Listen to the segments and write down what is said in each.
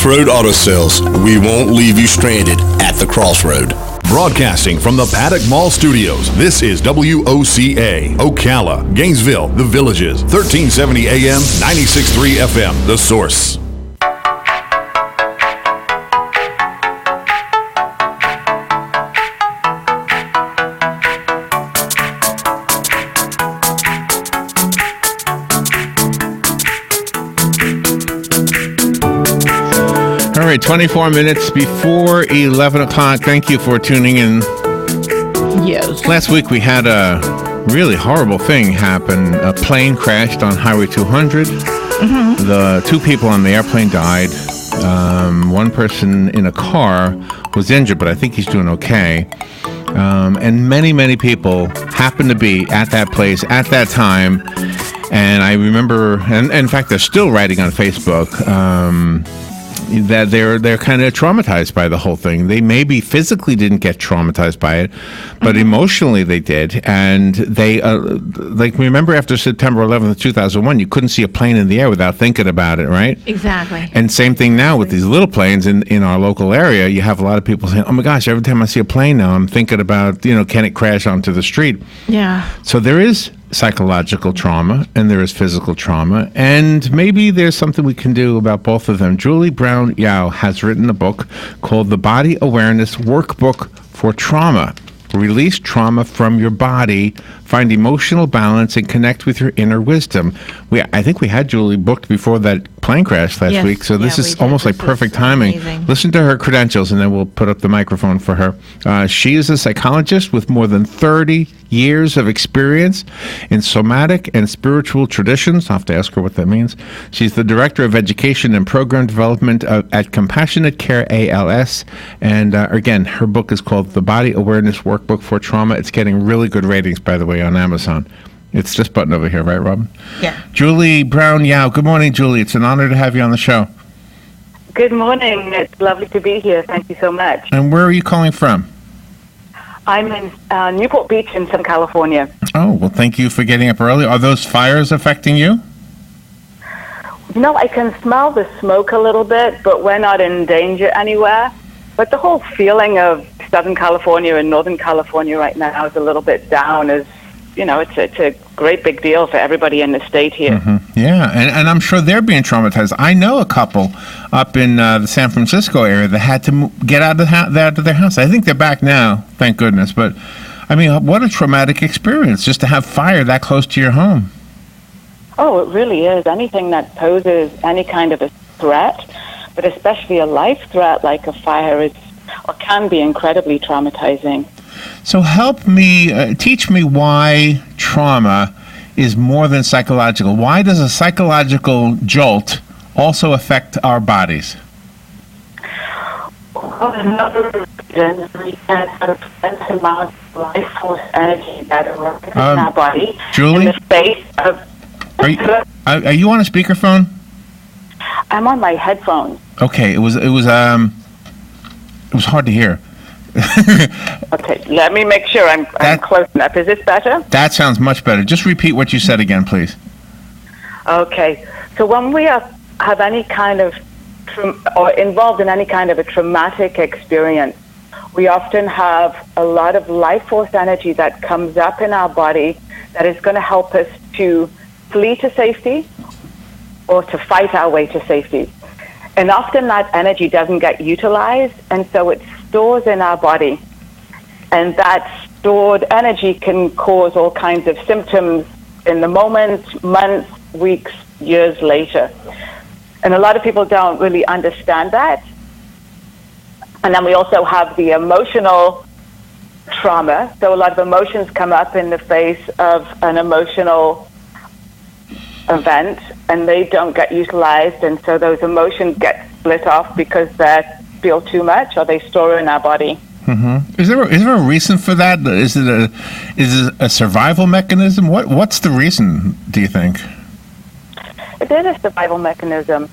Crossroad Auto Sales. We won't leave you stranded at the crossroad. Broadcasting from the Paddock Mall Studios, this is WOCA, Ocala, Gainesville, The Villages, 1370 AM, 96.3 FM, The Source. All right, 24 minutes before 11 o'clock. Thank you for tuning in. Yes. Last week we had a really horrible thing happen. A plane crashed on Highway 200. Mm-hmm. The two people on the airplane died. One person in a car was injured, but I think he's doing okay. And many, many people happened to be at that place at that time. And I remember, and in fact, they're still writing on Facebook, that they're kind of traumatized by the whole thing. They maybe physically didn't get traumatized by it, but emotionally they did. And they, remember after September 11th, 2001, you couldn't see a plane in the air without thinking about it, right? Exactly. And same thing now with these little planes in our local area. You have a lot of people saying, oh my gosh, every time I see a plane now, I'm thinking about, can it crash onto the street? Yeah. So there is psychological trauma and there is physical trauma, and maybe there's something we can do about both of them. Julie Brown Yao has written a book called The Body Awareness Workbook for Trauma. Release trauma from your body, find emotional balance, and connect with your inner wisdom. I think we had Julie booked before that plane crash last week, so this is almost like perfect timing. Amazing. Listen to her credentials, and then we'll put up the microphone for her. She is a psychologist with more than 30 years of experience in somatic and spiritual traditions. I'll have to ask her what that means. She's the Director of Education and Program Development at Compassionate Care ALS. And again, her book is called The Body Awareness Workbook for Trauma. It's getting really good ratings, by the way, on Amazon. It's this button over here, right, Robin? Yeah. Julie Brown Yao. Good morning, Julie. It's an honor to have you on the show. Good morning. It's lovely to be here. Thank you so much. And where are you calling from? I'm in Newport Beach in Southern California. Oh, well, thank you for getting up early. Are those fires affecting you? I can smell the smoke a little bit, but we're not in danger anywhere. But the whole feeling of Southern California and Northern California right now is a little bit down. It's a great big deal for everybody in the state here. Mm-hmm. Yeah, and I'm sure they're being traumatized. I know a couple up in the San Francisco area that had to get out of their house. I think they're back now, thank goodness. But, I mean, what a traumatic experience just to have fire that close to your home. Oh, it really is. Anything that poses any kind of a threat, but especially a life threat like a fire can be incredibly traumatizing. So teach me why trauma is more than psychological. Why does a psychological jolt also affect our bodies? Well, another reason we can have a tremendous amount of life force energy that arises in our body. Julie? In the space of... Are you on a speakerphone? I'm on my headphones. Okay, it was hard to hear. Okay, let me make sure I'm close enough. Is this better? That sounds much better. Just repeat what you said again, please. Okay, so when we have any kind of or involved in any kind of a traumatic experience, we often have a lot of life force energy that comes up in our body that is going to help us to flee to safety or to fight our way to safety. And often that energy doesn't get utilized, and so it stores in our body. And that stored energy can cause all kinds of symptoms in the moment, months, weeks, years later. And a lot of people don't really understand that. And then we also have the emotional trauma. So a lot of emotions come up in the face of an emotional event, and they don't get utilized, and so those emotions get split off because they feel too much or they store in our body. Mm-hmm. Is there a reason for that? Is it a survival mechanism? What's the reason, do you think? It is a survival mechanism.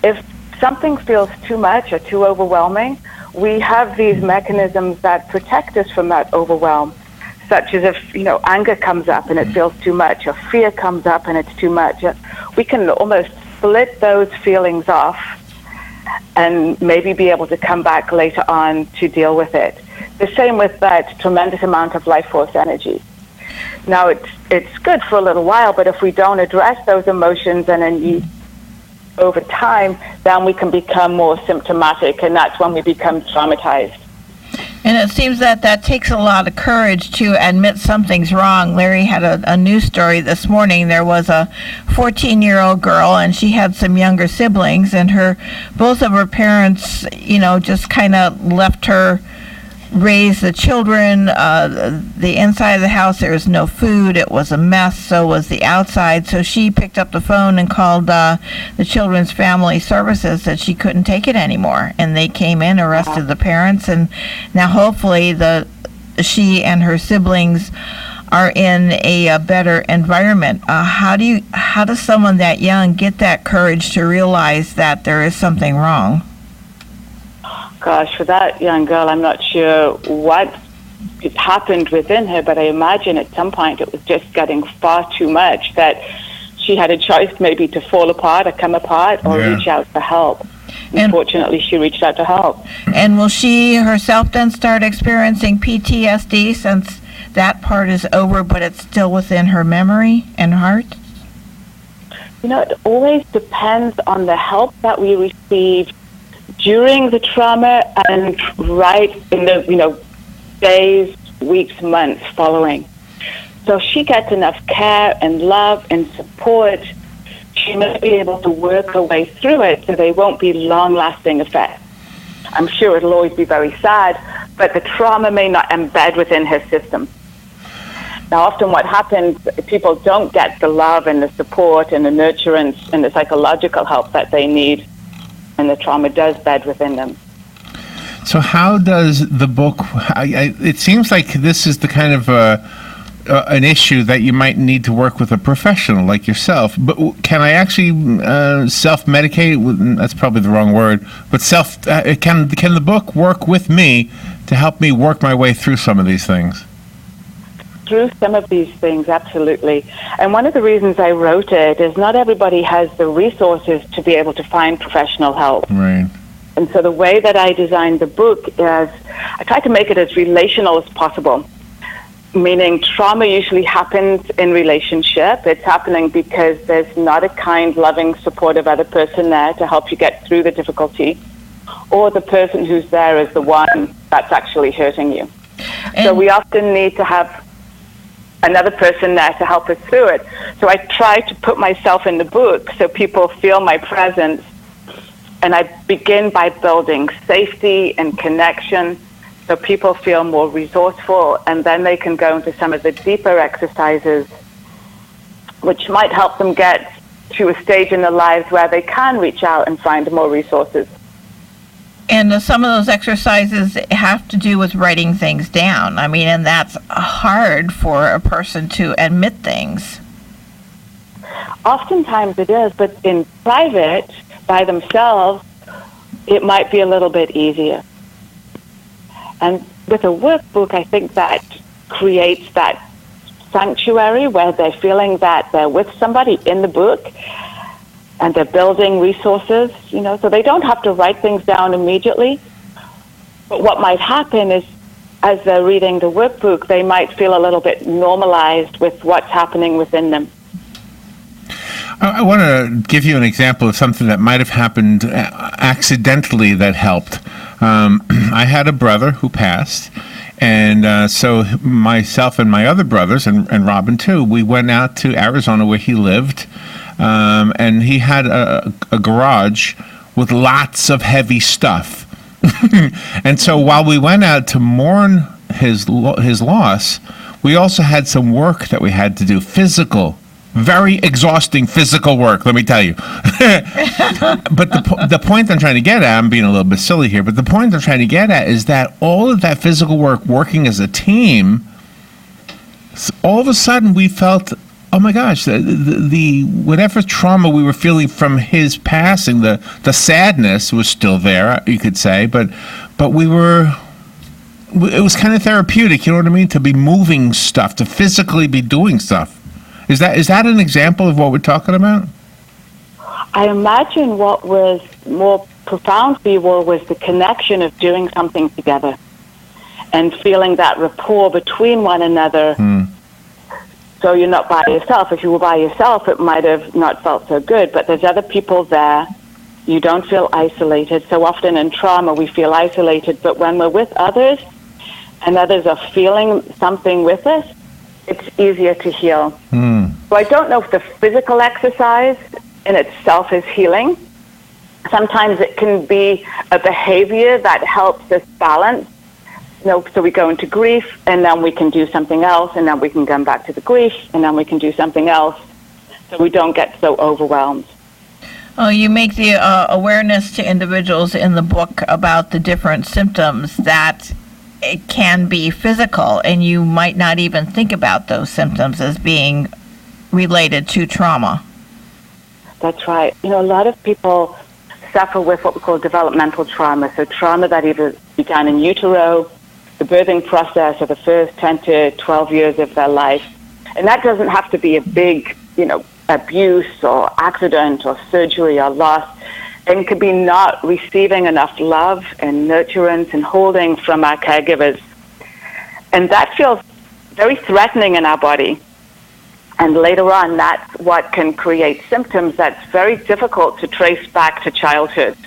If something feels too much or too overwhelming, we have these mechanisms that protect us from that overwhelm, such as if, anger comes up and it feels too much, or fear comes up and it's too much. We can almost split those feelings off and maybe be able to come back later on to deal with it. The same with that tremendous amount of life force energy. Now, it's good for a little while, but if we don't address those emotions and then over time, then we can become more symptomatic, and that's when we become traumatized. And it seems that takes a lot of courage to admit something's wrong. Larry had a news story this morning. There was a 14-year-old girl, and she had some younger siblings, and both of her parents, just kind of left her raise the children. The inside of the house, there was no food. It was a mess. So was the outside. So she picked up the phone and called the children's family services that she couldn't take it anymore. And they came in, arrested the parents, and now hopefully she and her siblings are in a better environment. How does someone that young get that courage to realize that there is something wrong? Gosh, for that young girl, I'm not sure what happened within her, but I imagine at some point it was just getting far too much that she had a choice maybe to fall apart or come apart or reach out for help. Unfortunately, she reached out to help. And will she herself then start experiencing PTSD since that part is over, but it's still within her memory and heart? It always depends on the help that we receive during the trauma and right in the days, weeks, months following. So if she gets enough care and love and support, she may be able to work her way through it so they won't be long-lasting effects. I'm sure it'll always be very sad, but the trauma may not embed within her system. Now, often what happens, people don't get the love and the support and the nurturance and the psychological help that they need, and the trauma does bed within them. So how does the book, it seems like this is the kind of an issue that you might need to work with a professional like yourself, but can I actually self-medicate? That's probably the wrong word, but can the book work with me to help me work my way through some of these things? Through some of these things, absolutely. And one of the reasons I wrote it is not everybody has the resources to be able to find professional help. Right. And so the way that I designed the book is I try to make it as relational as possible, meaning trauma usually happens in relationship. It's happening because there's not a kind, loving, supportive other person there to help you get through the difficulty, or the person who's there is the one that's actually hurting you. So we often need to have another person there to help us through it. So I try to put myself in the book so people feel my presence, and I begin by building safety and connection so people feel more resourceful, and then they can go into some of the deeper exercises which might help them get to a stage in their lives where they can reach out and find more resources. And some of those exercises have to do with writing things down. I mean, and that's hard for a person to admit things. Oftentimes it is, but in private, by themselves, it might be a little bit easier. And with a workbook, I think that creates that sanctuary where they're feeling that they're with somebody in the book, and they're building resources, so they don't have to write things down immediately. But what might happen is, as they're reading the workbook, they might feel a little bit normalized with what's happening within them. I want to give you an example of something that might have happened accidentally that helped. I had a brother who passed, and so myself and my other brothers, and Robin too, we went out to Arizona where he lived. And he had a garage with lots of heavy stuff. And so while we went out to mourn his loss, we also had some work that we had to do, very exhausting physical work, let me tell you. But the point I'm trying to get at, I'm being a little bit silly here, but the point I'm trying to get at is that all of that physical work, working as a team, all of a sudden we felt, oh my gosh, the whatever trauma we were feeling from his passing, the sadness was still there, you could say, but it was kind of therapeutic, you know what I mean, to be moving stuff, to physically be doing stuff. Is that an example of what we're talking about? I imagine what was more profound for you all was the connection of doing something together and feeling that rapport between one another. So you're not by yourself. If you were by yourself, it might have not felt so good, but there's other people there. You don't feel isolated. So often in trauma, we feel isolated, but when we're with others and others are feeling something with us, it's easier to heal. So I don't know if the physical exercise in itself is healing. Sometimes it can be a behavior that helps us balance. So we go into grief, and then we can do something else, and then we can come back to the grief, and then we can do something else, so we don't get so overwhelmed. Oh, you make the awareness to individuals in the book about the different symptoms that it can be physical, and you might not even think about those symptoms as being related to trauma. That's right. A lot of people suffer with what we call developmental trauma, so trauma that either began in utero, the birthing process, or the first 10 to 12 years of their life. And that doesn't have to be a big, abuse or accident or surgery or loss. It could be not receiving enough love and nurturance and holding from our caregivers. And that feels very threatening in our body. And later on, that's what can create symptoms that's very difficult to trace back to childhood.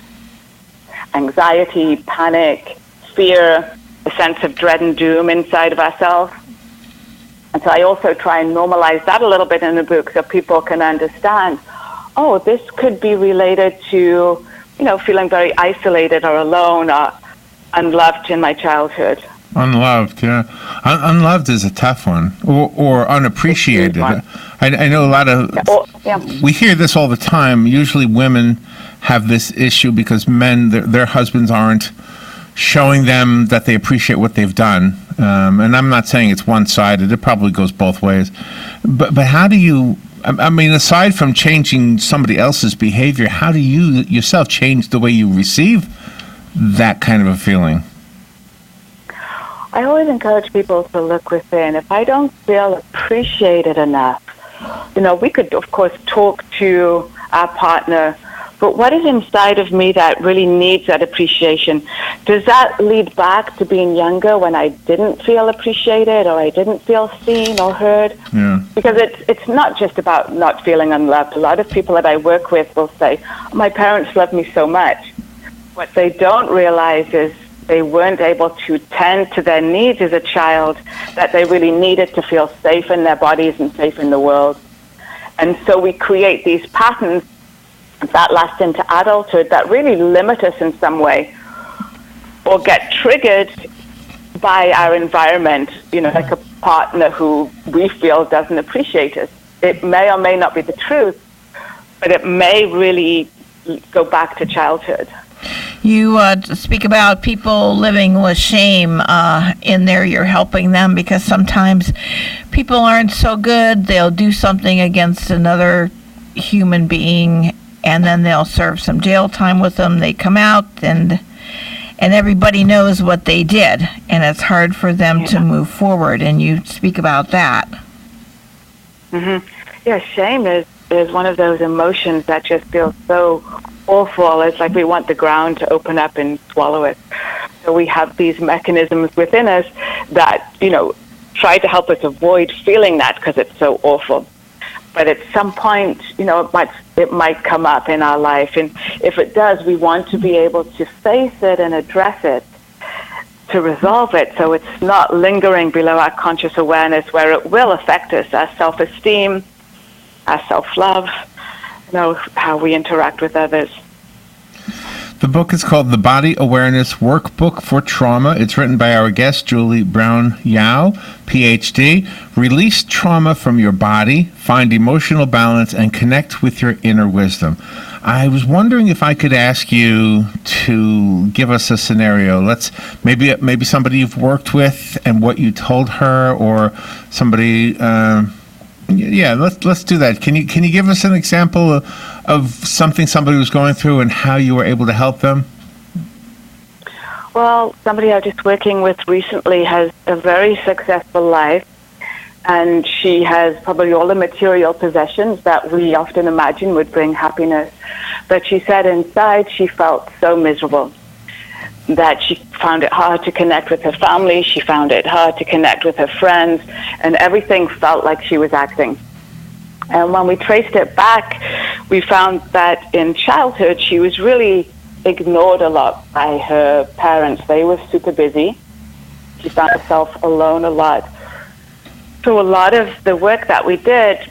Anxiety, panic, fear, a sense of dread and doom inside of ourselves. And so I also try and normalize that a little bit in the book so people can understand, this could be related to, feeling very isolated or alone or unloved in my childhood. Unloved, yeah. Unloved is a tough one, or unappreciated. I know a lot of, we hear this all the time. Usually women have this issue because men, their husbands aren't showing them that they appreciate what they've done. And I'm not saying it's one-sided. It probably goes both ways. But how do you, aside from changing somebody else's behavior, how do you yourself change the way you receive that kind of a feeling? I always encourage people to look within. If I don't feel appreciated enough, we could, of course, talk to our partner, but what is inside of me that really needs that appreciation? Does that lead back to being younger when I didn't feel appreciated or I didn't feel seen or heard? Yeah. Because it's not just about not feeling unloved. A lot of people that I work with will say, my parents love me so much. What they don't realize is they weren't able to tend to their needs as a child that they really needed to feel safe in their bodies and safe in the world. And so we create these patterns that last into adulthood that really limit us in some way or get triggered by our environment, like a partner who we feel doesn't appreciate us. It may or may not be the truth, but it may really go back to childhood. You speak about people living with shame. In there, you're helping them because sometimes people aren't so good. They'll do something against another human being, and then they'll serve some jail time with them. They come out, and everybody knows what they did, and it's hard for them to move forward. And you speak about that. Mm-hmm. Yeah, shame is one of those emotions that just feels so awful. It's like we want the ground to open up and swallow it. So we have these mechanisms within us that, try to help us avoid feeling that because it's so awful. But at some point, it might come up in our life. And if it does, we want to be able to face it and address it to resolve it so it's not lingering below our conscious awareness where it will affect us, our self-esteem, our self-love, how we interact with others. The book is called The Body Awareness Workbook for Trauma. It's written by our guest, Julie Brown Yao, PhD. Release trauma from your body, find emotional balance, and connect with your inner wisdom. I was wondering if I could ask you to give us a scenario. Maybe somebody you've worked with and what you told her, or somebody. Let's do that. Can you give us an example of something somebody was going through and how you were able to help them? Well, somebody I was just working with recently has a very successful life. and she has probably all the material possessions that we often imagine would bring happiness. But she said inside she felt so miserable, that she found it hard to connect with her family, she found it hard to connect with her friends, and everything felt like she was acting. And when we traced it back, we found that in childhood she was really ignored a lot by her parents. They were super busy. She found herself alone a lot. So a lot of the work that we did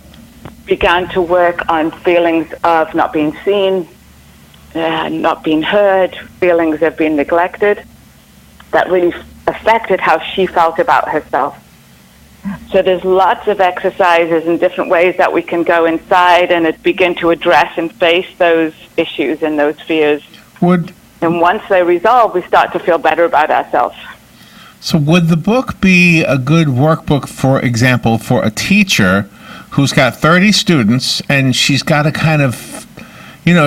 began to work on feelings of not being seen, not being heard, feelings of being neglected, that really affected how she felt about herself. So there's lots of exercises and different ways that we can go inside and begin to address and face those issues and those fears. And once they resolve, we start to feel better about ourselves. So would the book be a good workbook, for example, for a teacher who's got 30 students and she's got to kind of,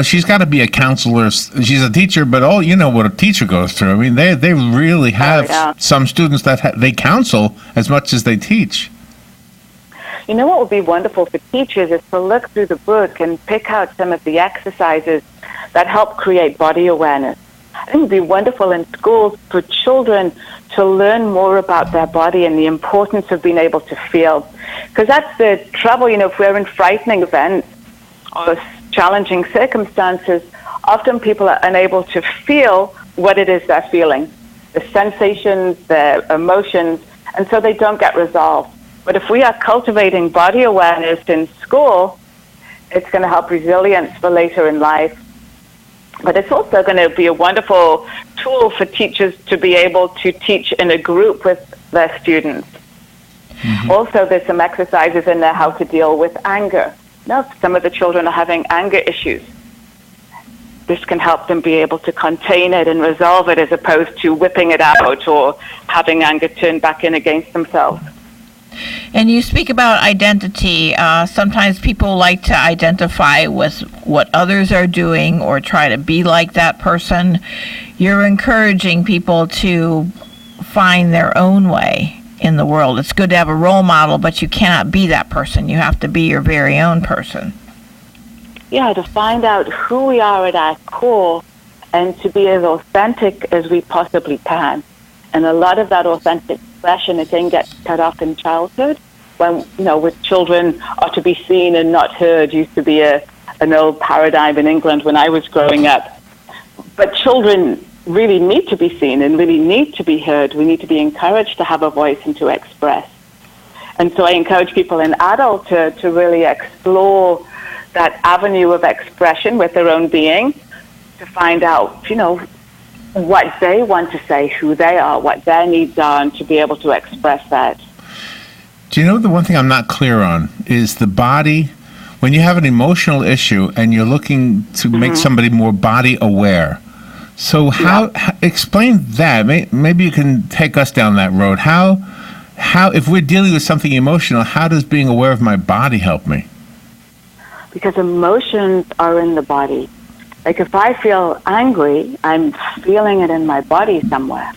she's got to be a counselor. She's a teacher, but you know what a teacher goes through. I mean, they really have some students that they counsel as much as they teach. You know what would be wonderful for teachers is to look through the book and pick out some of the exercises that help create body awareness. I think it would be wonderful in schools for children to learn more about their body and the importance of being able to feel. Because that's the trouble, if we're in frightening events or challenging circumstances, often people are unable to feel what it is they're feeling, the sensations, the emotions, and so they don't get resolved. But if we are cultivating body awareness in school, it's going to help resilience for later in life. But it's also going to be a wonderful tool for teachers to be able to teach in a group with their students. Mm-hmm. Also, there's some exercises in there how to deal with anger. Some of the children are having anger issues. This can help them be able to contain it and resolve it as opposed to whipping it out or having anger turned back in against themselves. And you speak about identity. Sometimes people like to identify with what others are doing or try to be like that person. You're encouraging people to find their own way in the world. It's good to have a role model, but you cannot be that person. You have to be your very own person. Yeah, to find out who we are at our core and to be as authentic as we possibly can. And a lot of that authentic expression, again, gets cut off in childhood when, with children are to be seen and not heard used to be an old paradigm in England when I was growing up. But children really need to be seen and really need to be heard. We need to be encouraged to have a voice and to express. And so I encourage people in adult to really explore that avenue of expression with their own being, to find out, what they want to say, who they are, what their needs are, and to be able to express that. Do you know the one thing I'm not clear on is the body, when you have an emotional issue and you're looking to make somebody more body aware. So how explain that. Maybe you can take us down that road. How if we're dealing with something emotional, how does being aware of my body help me? Because emotions are in the body. Like if I feel angry, I'm feeling it in my body somewhere.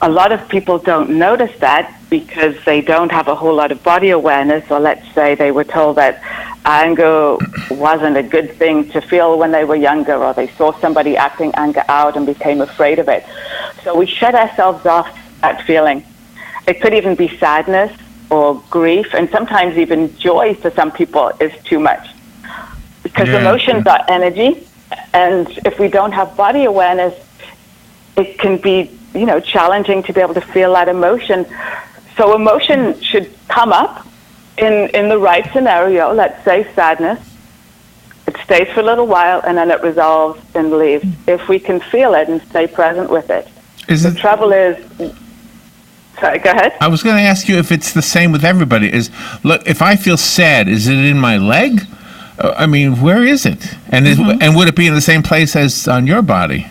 A lot of people don't notice that because they don't have a whole lot of body awareness, or let's say they were told that anger wasn't a good thing to feel when they were younger, or they saw somebody acting anger out and became afraid of it. So we shut ourselves off that feeling. It could even be sadness or grief, and sometimes even joy for some people is too much. Because emotions are energy, and if we don't have body awareness, it can be, challenging to be able to feel that emotion. So emotion should come up in the right scenario, let's say sadness. It stays for a little while, and then it resolves and leaves. If we can feel it and stay present with it. The trouble is... Sorry, go ahead. I was going to ask you if it's the same with everybody. Look, if I feel sad, is it in my leg? I mean, where is it? And and would it be in the same place as on your body?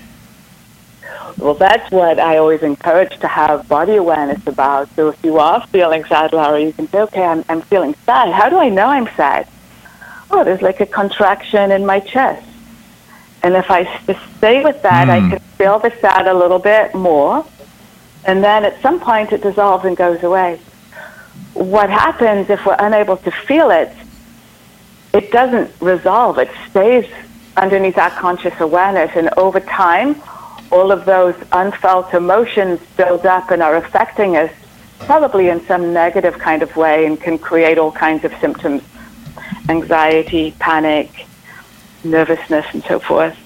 Well, that's what I always encourage to have body awareness about. So if you are feeling sad, Larry, you can say, okay, I'm feeling sad. How do I know I'm sad? Oh, there's like a contraction in my chest. And if I just stay with that, I can feel the sad a little bit more. And then at some point it dissolves and goes away. what happens if we're unable to feel it, it doesn't resolve. It stays underneath our conscious awareness, and over time, all of those unfelt emotions build up and are affecting us, probably in some negative kind of way, and can create all kinds of symptoms: anxiety, panic, nervousness, and so forth.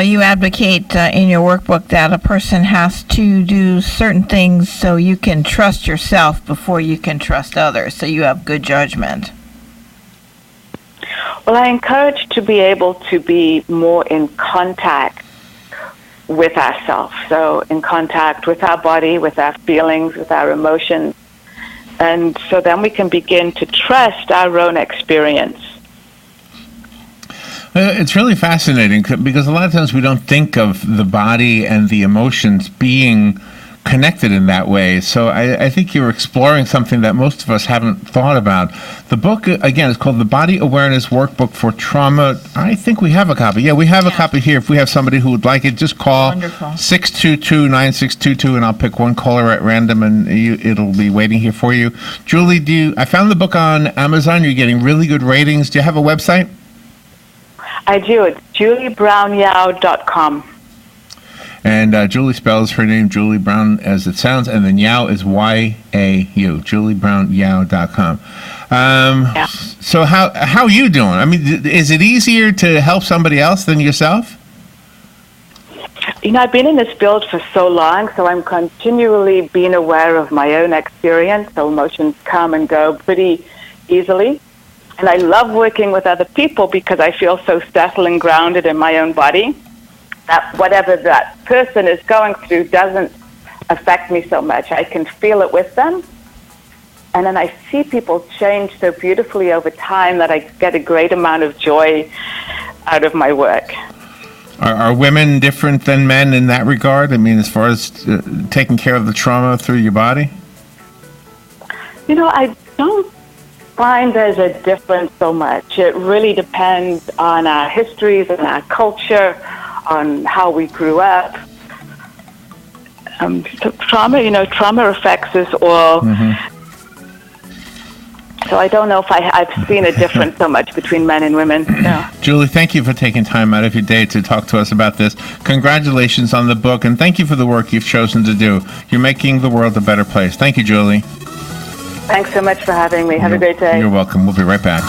You advocate in your workbook that a person has to do certain things so you can trust yourself before you can trust others, so you have good judgment. Well, I encourage to be able to be more in contact with ourselves, so in contact with our body, with our feelings, with our emotions, and so then we can begin to trust our own experience. It's really fascinating because a lot of times we don't think of the body and the emotions being connected in that way. So I think you're exploring something that most of us haven't thought about. The book, again, is called The Body Awareness Workbook for Trauma. I think we have a copy. Yeah, we have a copy here. If we have somebody who would like it, just call 622-9622, and I'll pick one caller at random, and it'll be waiting here for you. Julie, I found the book on Amazon. You're getting really good ratings. Do you have a website? I do. It's juliebrownyao.com. And Julie spells her name Julie Brown as it sounds, and then Yao is Y-A-U, juliebrownyao.com. So how are you doing? I mean, is it easier to help somebody else than yourself? You know, I've been in this field for so long, so I'm continually being aware of my own experience. So emotions come and go pretty easily. And I love working with other people because I feel so settled and grounded in my own body that whatever that person is going through doesn't affect me so much. I can feel it with them. And then I see people change so beautifully over time that I get a great amount of joy out of my work. Are women different than men in that regard? I mean, as far as taking care of the trauma through your body? You know, I don't find there's a difference so much. It really depends on our histories and our culture, on how we grew up. Trauma affects us all. So I don't know if I've seen a difference so much between men and women. No. Julie, thank you for taking time out of your day to talk to us about this. Congratulations on the book, and thank you for the work you've chosen to do. You're making the world a better place. Thank you, Julie. Thanks so much for having me. Have a great day. You're welcome. We'll be right back.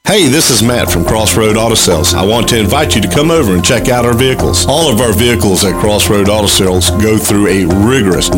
Hey, this is Matt from Crossroad Auto Sales. I want to invite you to come over and check out our vehicles. All of our vehicles at Crossroad Auto Sales go through a rigorous